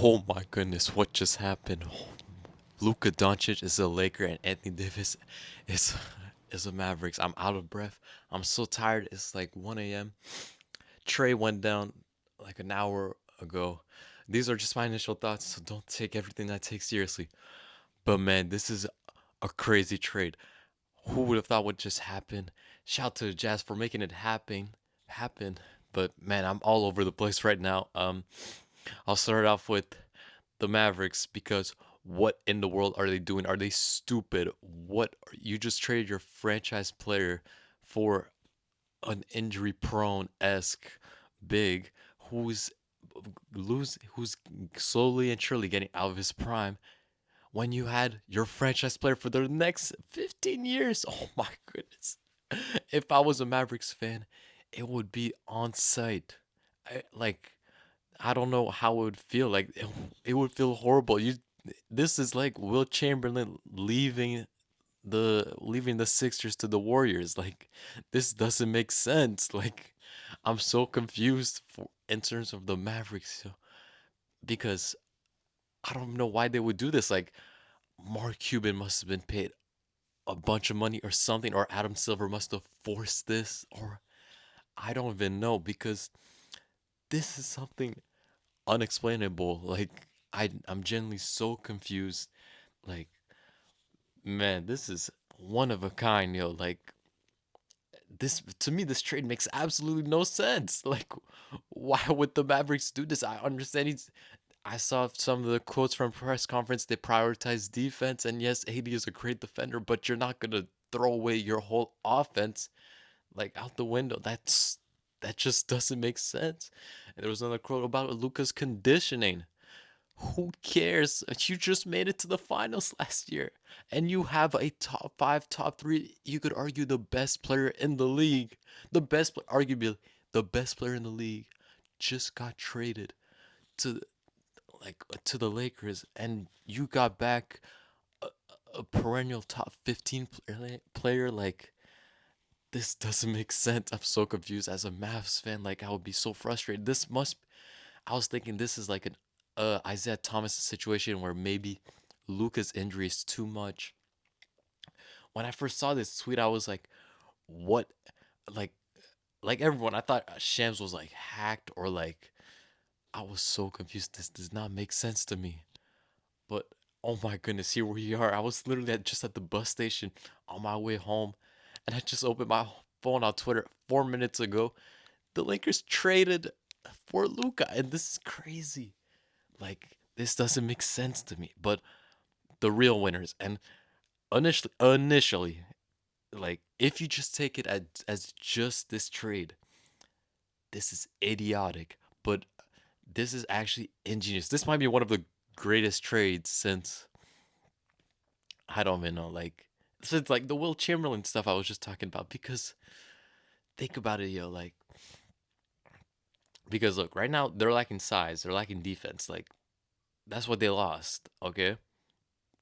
Oh my goodness, what just happened? Luka Doncic is a Laker and Anthony Davis is is a Mavericks. I'm out of breath. I'm so tired. It's like 1 a.m. Trey went down like an hour ago. These are just my initial thoughts, so don't take everything I take seriously. But man, this is a crazy trade. Who would have thought would just happen? Shout out to the Jazz for making it happen. But man, I'm all over the place right now. I'll start off with the Mavericks because what in the world are they doing? Are they stupid? What you just traded your franchise player for an injury prone esque big who's who's slowly and surely getting out of his prime when you had your franchise player for the next 15 years. Oh my goodness. If I was a Mavericks fan, it would be on site. Like I don't know how it would feel. Like it would feel horrible. This is like Will Chamberlain leaving the Sixers to the Warriors. Like this doesn't make sense. Like I'm so confused for in terms of the Mavericks because I don't know why they would do this. Like Mark Cuban must have been paid a bunch of money or something, or Adam Silver must have forced this, or I don't even know because this is something unexplainable. Like I'm genuinely so confused. Like man, this is one of a kind, yo. Like this to me, this trade makes absolutely no sense. Like, why would the Mavericks do this? I understand he's. I saw some of the quotes from press conference. They prioritize defense, and yes, AD is a great defender, but you're not gonna throw away your whole offense like out the window. That just doesn't make sense. And there was another quote about Luca's conditioning. Who cares? You just made it to the finals last year. And you have a top five, top three, you could argue the best player in the league. Arguably the best player in the league just got traded to to the Lakers and you got back a, a perennial top 15 player. Like this doesn't make sense. I'm so confused as a Mavs fan. Like I would be so frustrated. I was thinking this is like an Isaiah Thomas situation where maybe Luca's injury is too much. When I first saw this tweet, I was like, "What?" Like, like everyone, I thought Shams was like hacked or like I was so confused. This does not make sense to me. But oh my goodness, here we are. I was literally just at the bus station on my way home, and I just opened my phone on Twitter 4 minutes ago. The Lakers traded for Luca, and this is crazy. Like this doesn't make sense to me. But the real winners and initially, like if you just take it as just this trade, this is idiotic. But this is actually ingenious. This might be one of the greatest trades since I don't even know, like since like the Will Chamberlain stuff I was just talking about. Because think about it, yo, like because look, right now they're lacking size, they're lacking defense. Like that's what they lost, okay?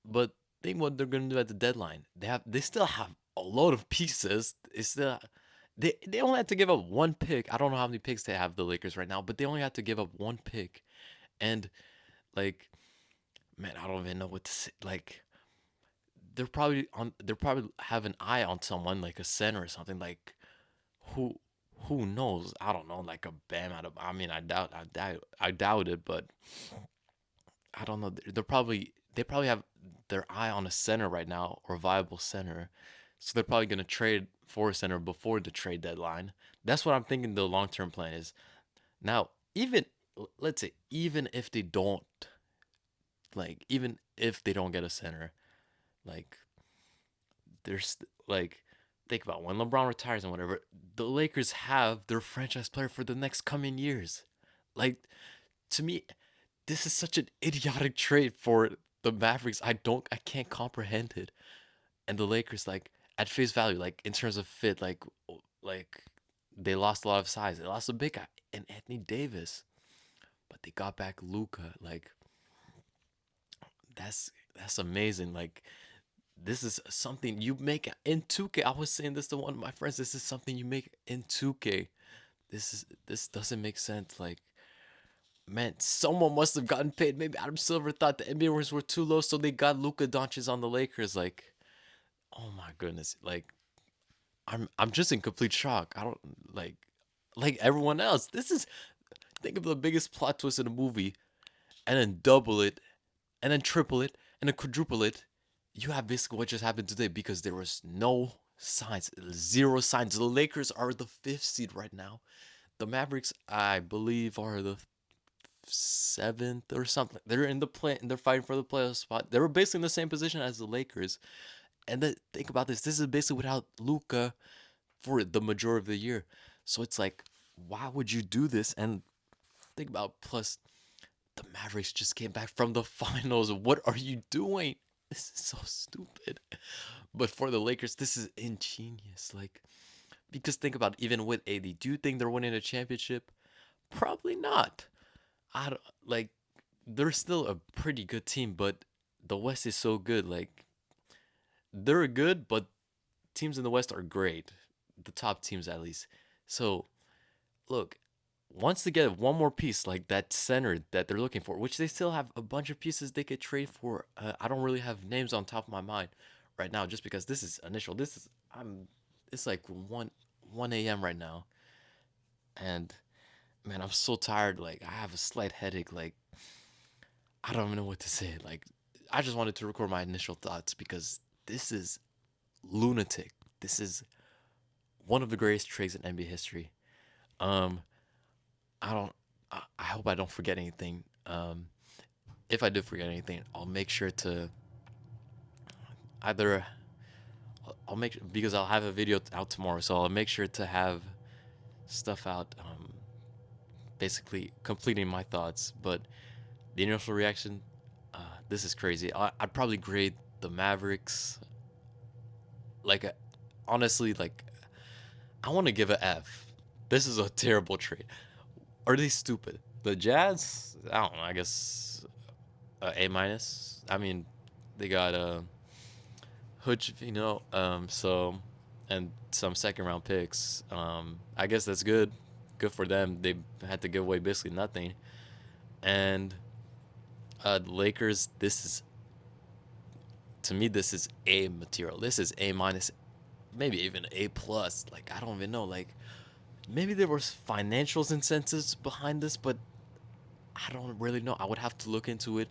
But think what they're gonna do at the deadline. They still have a load of pieces. They only had to give up one pick. I don't know how many picks they have the Lakers right now, but they only had to give up one pick. And like man, I don't even know what to say. Like they're probably have an eye on someone like a center or something. Like who who knows? I don't know, like a Bam out of I mean I doubt it, but I don't know. They probably have their eye on a center right now or a viable center. So they're probably gonna trade for a center before the trade deadline. That's what I'm thinking the long term plan is. Now, let's say even if they don't even if they don't get a center, like there's like think about when LeBron retires and whatever, the Lakers have their franchise player for the next coming years. Like to me, this is such an idiotic trade for the Mavericks. I can't comprehend it. And the Lakers, like at face value, like in terms of fit, like they lost a lot of size. They lost a big guy in Anthony Davis, but they got back Luca. Like that's amazing. Like this is something you make in 2K. I was saying this to one of my friends. This is something you make in 2K. This doesn't make sense. Like Man, someone must have gotten paid. Maybe Adam Silver thought the NBA ratings were too low, so they got Luka Doncic on the Lakers. Like, oh my goodness. Like, I'm just in complete shock. I don't like everyone else. This is think of the biggest plot twist in a movie, and then double it, and then triple it, and then quadruple it. You have basically what just happened today because there was no signs, zero signs. The Lakers are the fifth seed right now. The Mavericks, I believe, are the seventh or something. They're in the play and they're fighting for the playoff spot. They were basically in the same position as the Lakers. And then think about this. This is basically without Luka for the majority of the year. So it's like, why would you do this? And think about plus the Mavericks just came back from the finals. What are you doing? This is so stupid. But for the Lakers, this is ingenious. Like, because think about it, even with AD, do you think they're winning a championship? Probably not. I don't like they're still a pretty good team, but the West is so good. Like they're good, but teams in the West are great. The top teams at least. So look, once they get one more piece like that center that they're looking for, which they still have a bunch of pieces they could trade for. I don't really have names on top of my mind right now, just because this is initial. This is I'm. It's like one a.m. right now, and man, I'm so tired. Like I have a slight headache. Like I don't even know what to say. Like, I just wanted to record my initial thoughts because this is lunatic. This is one of the greatest trades in NBA history. Um, I don't. I hope I don't forget anything. If I do forget anything, I'll make sure to either I'll make because I'll have a video out tomorrow, so I'll make sure to have stuff out. Basically completing my thoughts, but the initial reaction, this is crazy. I'd probably grade the Mavericks like honestly, like I want to give a F. This is a terrible trade. Are they stupid? The Jazz, I don't know. I guess A minus. I mean, they got Hutch, so and some second round picks. I guess that's good. Good for them. They had to give away basically nothing. And the Lakers, this is to me, this is A material. This is A minus, maybe even A plus. Like I don't even know. Like maybe there was financial incentives behind this, but I don't really know. I would have to look into it.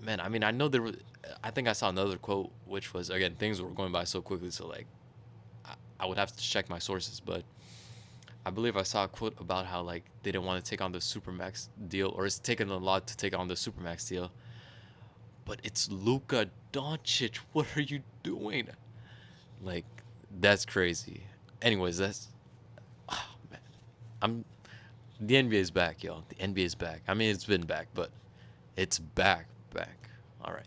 Man, I mean, I know there was. I think I saw another quote, which was again things were going by so quickly, so like I would have to check my sources, but I believe I saw a quote about how like they didn't want to take on the supermax deal, or it's taken a lot to take on the supermax deal. But it's Luka Doncic. What are you doing? Like that's crazy. Anyways, that's oh, man. I'm the NBA is back, y'all. The NBA is back. I mean, it's been back, but it's back, back. All right.